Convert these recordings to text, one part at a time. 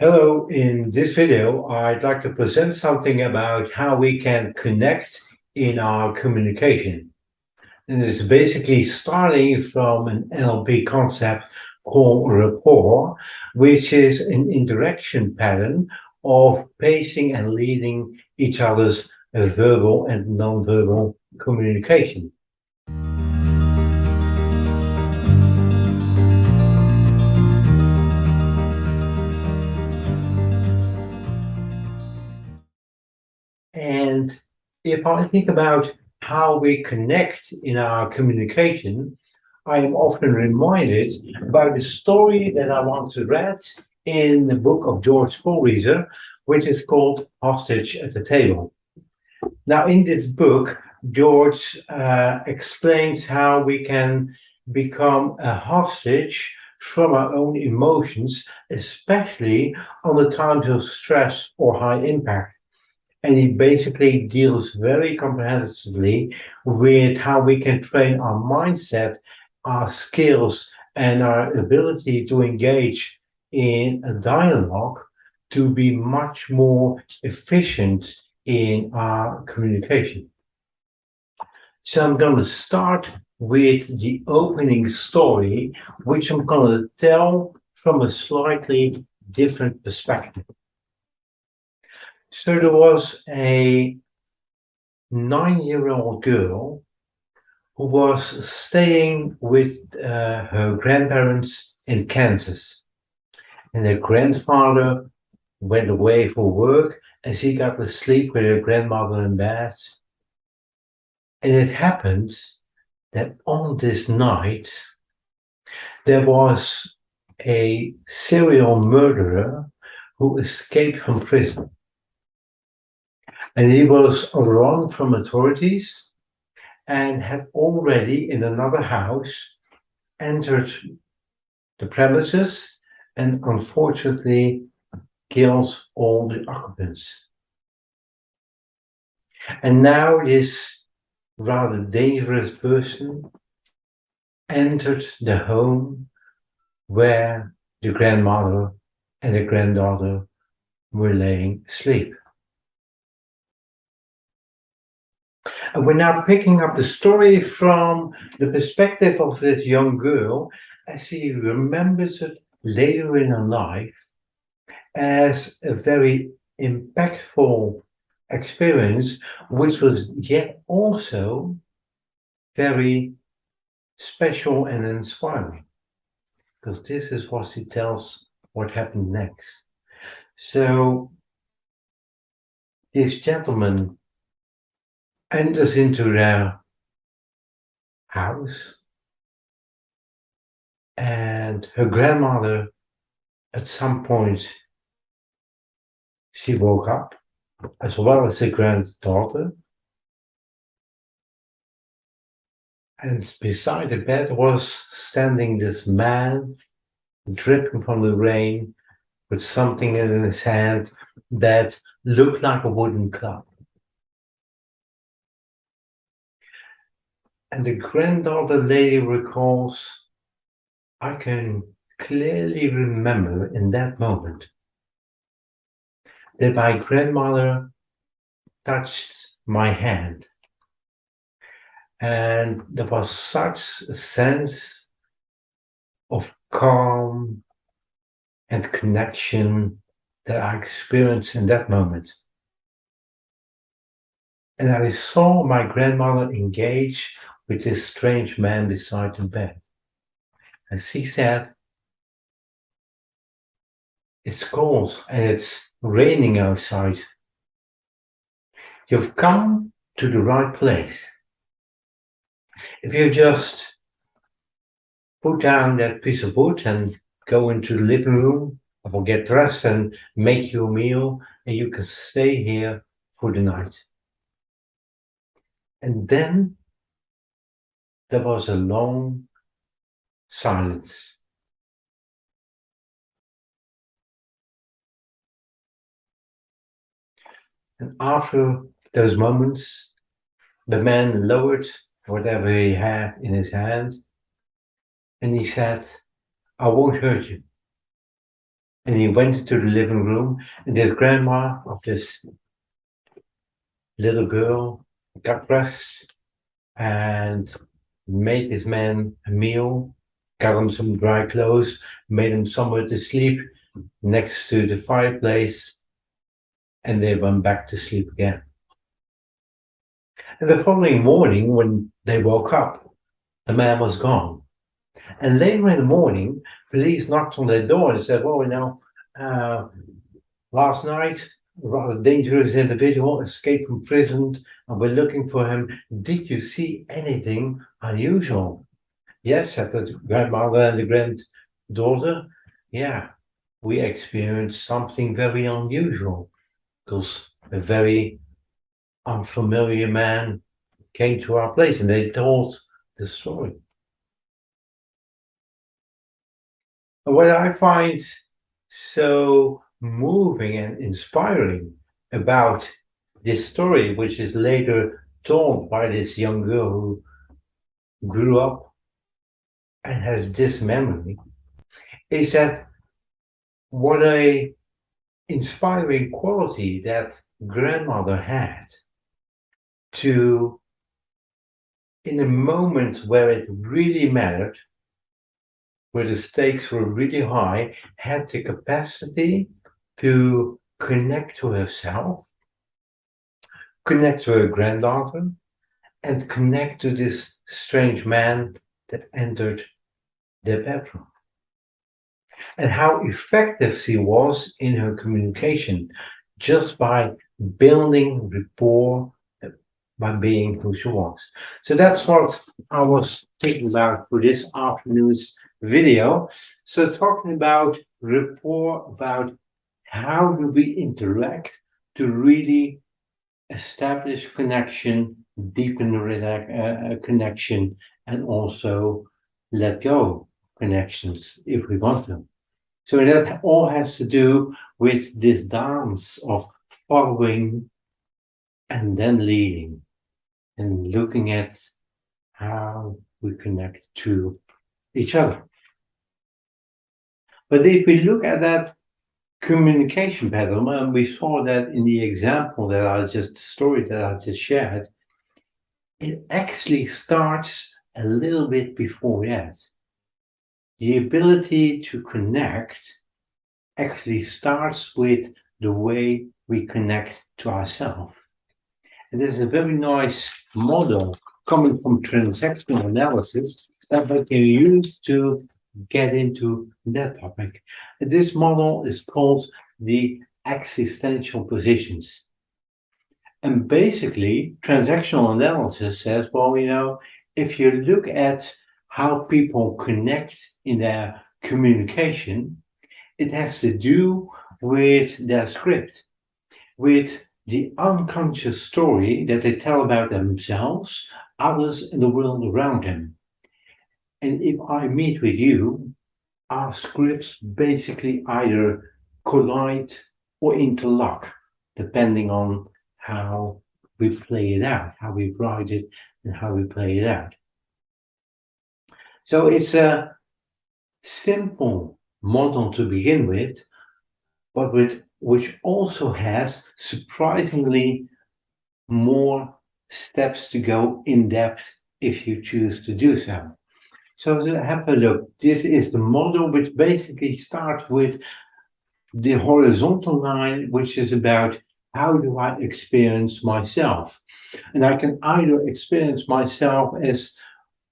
Hello, in this video, I'd like to present something about how we can connect in our communication. And it's basically starting from an NLP concept called rapport, which is an interaction pattern of pacing and leading each other's verbal and non-verbal communication. And if I think about how we connect in our communication, I am often reminded about the story that I once read in the book of George Colreiser, which is called Hostage at the Table. Now, in this book, George explains how we can become a hostage from our own emotions, especially on the times of stress or high impact. And he basically deals very comprehensively with how we can train our mindset, our skills, and our ability to engage in a dialogue to be much more efficient in our communication. So I'm going to start with the opening story, which I'm going to tell from a slightly different perspective. So there was a 9-year-old girl who was staying with her grandparents in Kansas. And her grandfather went away for work and she got to sleep with her grandmother in bed. And it happened that on this night, there was a serial murderer who escaped from prison. And he was on the run from authorities and had already in another house entered the premises and unfortunately killed all the occupants. And now this rather dangerous person entered the home where the grandmother and the granddaughter were laying asleep. And we're now picking up the story from the perspective of this young girl as she remembers it later in her life as a very impactful experience, which was yet also very special and inspiring. Because this is what she tells what happened next. So this gentleman enters into their house, and her grandmother, at some point, she woke up, as well as her granddaughter. And beside the bed was standing this man, dripping from the rain, with something in his hand that looked like a wooden club. And the granddaughter lady recalls, I can clearly remember in that moment that my grandmother touched my hand. And there was such a sense of calm and connection that I experienced in that moment. And I saw my grandmother engage with this strange man beside the bed. And she said, it's cold and it's raining outside. You've come to the right place. If you just put down that piece of wood and go into the living room, I will get dressed and make you a meal, and you can stay here for the night. And then there was a long silence. And after those moments, the man lowered whatever he had in his hand and he said, I won't hurt you. And he went into the living room, and this grandma of this little girl got dressed and made this man a meal, got him some dry clothes, made him somewhere to sleep next to the fireplace, and they went back to sleep again. And the following morning, when they woke up, the man was gone. And later in the morning, police knocked on their door and said, well, uh, last night, a rather dangerous individual escaped from prison and we're looking for him. Did you see anything unusual? Yes, said the grandmother and the granddaughter. Yeah, we experienced something very unusual because a very unfamiliar man came to our place and they told the story. And what I find so moving and inspiring about this story, which is later told by this young girl who grew up and has this memory, is that what a inspiring quality that grandmother had to, in a moment where it really mattered, where the stakes were really high, had the capacity to connect to herself, connect to her granddaughter, and connect to this strange man that entered their bedroom. And how effective she was in her communication just by building rapport, by being who she was. So that's what I was thinking about for this afternoon's video. So talking about rapport, about how do we interact to really establish connection, deepen the connection, and also let go connections if we want to. So that all has to do with this dance of following and then leading and looking at how we connect to each other. But if we look at that communication pattern, and we saw that in the example that story that I just shared, it actually starts a little bit before that. The ability to connect actually starts with the way we connect to ourselves. And there's a very nice model coming from transactional analysis that we can use to get into that topic. And this model is called the existential positions. And basically, transactional analysis says, well, if you look at how people connect in their communication, it has to do with their script, with the unconscious story that they tell about themselves, others, and the world around them. And if I meet with you, our scripts basically either collide or interlock, depending on how we play it out, how we write it, and how we play it out. So it's a simple model to begin with, but which also has surprisingly more steps to go in depth if you choose to do so. So have a look. This is the model which basically starts with the horizontal line, which is about how do I experience myself? And I can either experience myself as,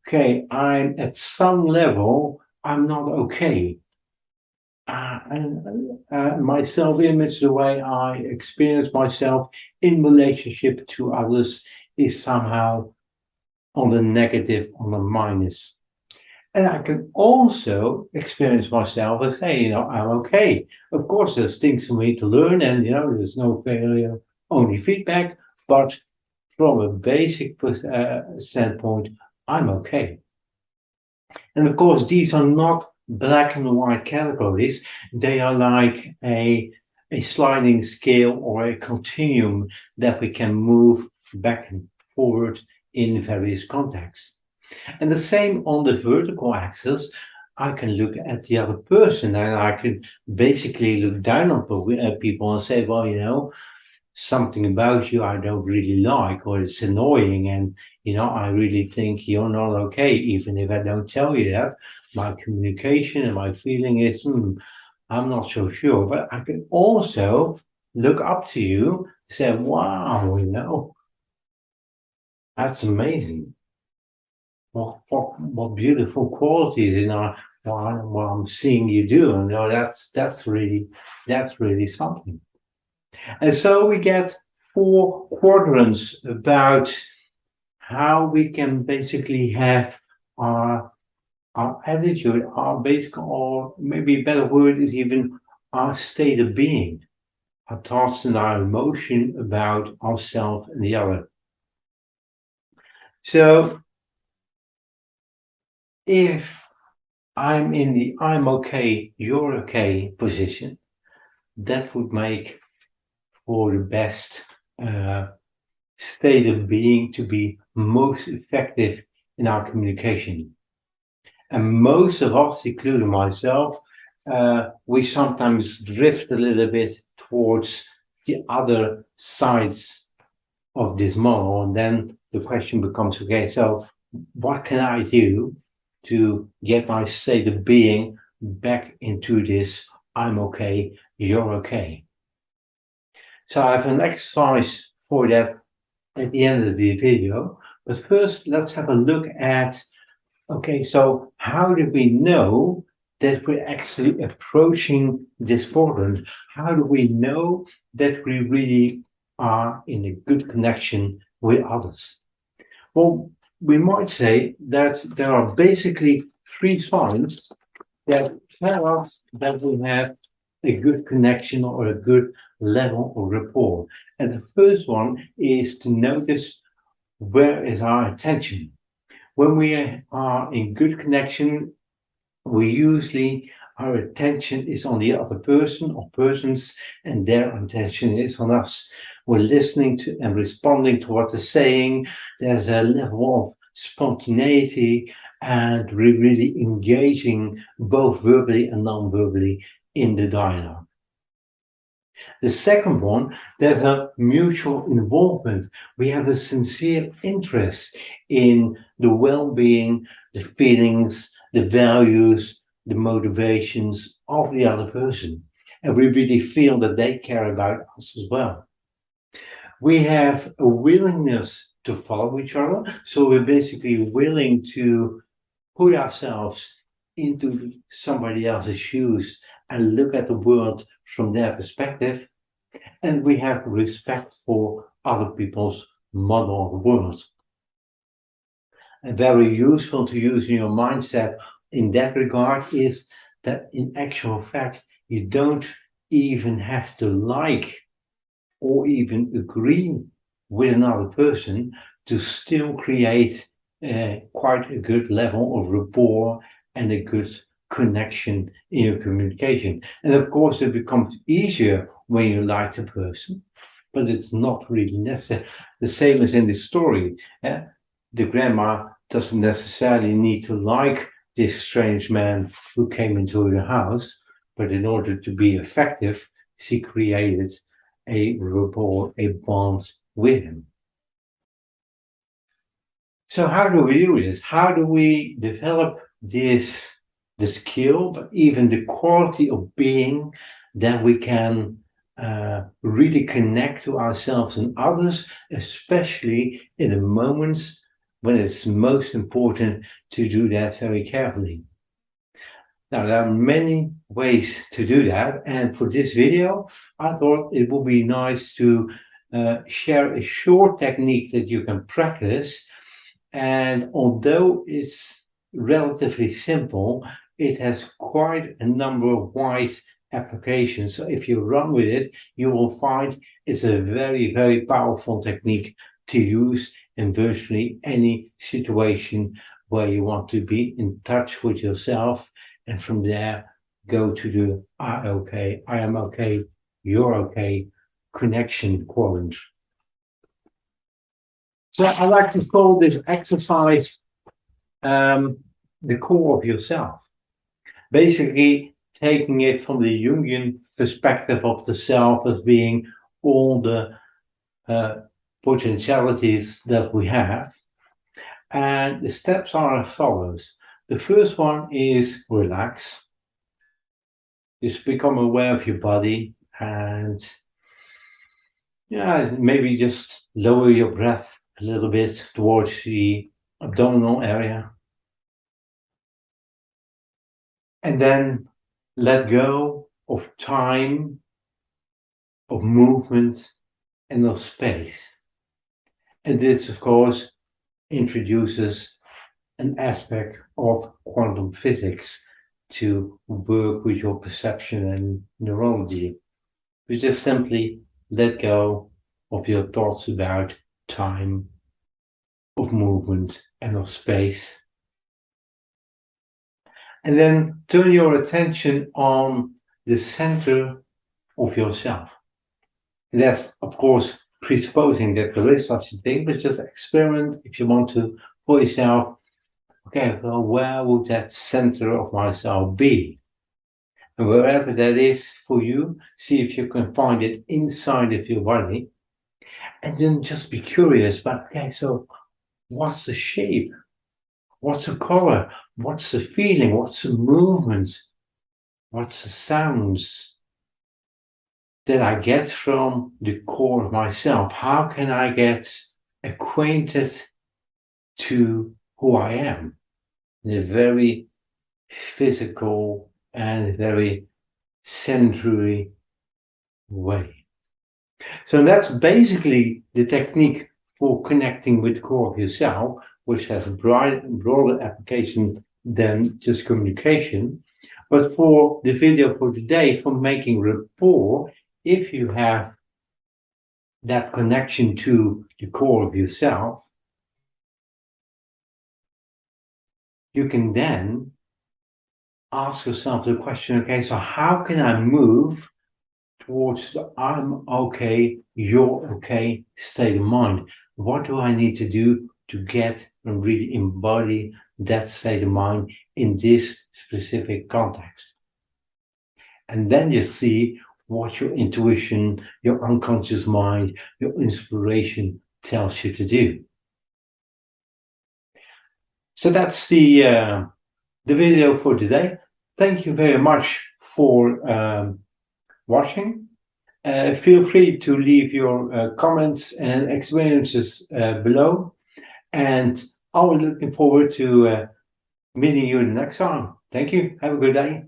okay, I'm at some level, I'm not okay. My self-image, the way I experience myself in relationship to others is somehow on the negative, on the minus. And I can also experience myself as, hey, I'm okay. Of course, there's things for me to learn, and there's no failure, only feedback. But from a basic standpoint, I'm okay. And of course, these are not black and white categories. They are like a sliding scale or a continuum that we can move back and forward in various contexts. And the same on the vertical axis, I can look at the other person and I can basically look down on people and say, well, something about you I don't really like, or it's annoying, and I really think you're not okay, even if I don't tell you that. My communication and my feeling is, I'm not so sure. But I can also look up to you, say, wow, that's amazing. What beautiful qualities in what I'm seeing you do. And that's really something. And so we get 4 quadrants about how we can basically have our attitude, our basic, or maybe a better word is even our state of being, our thoughts and our emotion about ourselves and the other. So if I'm in the I'm okay, you're okay position, that would make for the best state of being to be most effective in our communication. And most of us, including myself, we sometimes drift a little bit towards the other sides of this model. And then the question becomes, okay, so what can I do to get my state of being back into this I'm okay, you're okay? So I have an exercise for that at the end of the video. But first, let's have a look at, okay, so how do we know that we're actually approaching this quadrant? How do we know that we really are in a good connection with others? Well, we might say that there are basically 3 signs that tell us that we have a good connection or a good level of rapport. And the first one is to notice, where is our attention? When we are in good connection, we usually, our attention is on the other person or persons, and their attention is on us. We're listening to and responding to what they're saying. There's a level of spontaneity, and we're really engaging both verbally and non-verbally in the dialogue. The second one, there's a mutual involvement. We have a sincere interest in the well-being, the feelings, the values, the motivations of the other person. And we really feel that they care about us as well. We have a willingness to follow each other. So we're basically willing to put ourselves into somebody else's shoes and look at the world from their perspective. And we have respect for other people's model of the world. And very useful to use in your mindset in that regard is that in actual fact, you don't even have to like or even agree with another person to still create quite a good level of rapport and a good connection in your communication. And of course, it becomes easier when you like the person, but it's not really necessary. The same as in the story. The grandma doesn't necessarily need to like this strange man who came into the house, but in order to be effective, she created a rapport, a bond with him. So how do we do this? How do we develop the skill, but even the quality of being that we can really connect to ourselves and others, especially in the moments when it's most important to do that very carefully? Now, there are many ways to do that. And for this video, I thought it would be nice to share a short technique that you can practice. And although it's relatively simple, it has quite a number of wide applications. So if you run with it, you will find it's a very, very powerful technique to use in virtually any situation where you want to be in touch with yourself. And from there, go to the I am okay, you're okay connection quadrant. So I like to call this exercise the core of yourself. basically taking it from the Jungian perspective of the self as being all the potentialities that we have. And the steps are as follows. The first one is relax. Just become aware of your body and maybe just lower your breath a little bit towards the abdominal area. And then let go of time, of movement, and of space. And this, of course, introduces an aspect of quantum physics to work with your perception and neurology. You just simply let go of your thoughts about time, of movement, and of space. And then turn your attention on the center of yourself. And that's, of course, presupposing that there is such a thing, but just experiment if you want to for yourself. Okay, well, where would that center of myself be? And wherever that is for you, see if you can find it inside of your body. And then just be curious about, okay, so what's the shape? What's the color? What's the feeling? What's the movement? What's the sounds that I get from the core of myself? How can I get acquainted to who I am in a very physical and very sensory way? So that's basically the technique for connecting with the core of yourself, which has a broader application than just communication. But for the video for today, for making rapport, if you have that connection to the core of yourself, you can then ask yourself the question, okay, so how can I move towards the I'm okay, you're okay state of mind? What do I need to do to get and really embody that state of mind in this specific context? And then you see what your intuition, your unconscious mind, your inspiration tells you to do. So that's the video for today. Thank you very much for watching. Feel free to leave your comments and experiences below. And I'm looking forward to meeting you next time. Thank you. Have a good day.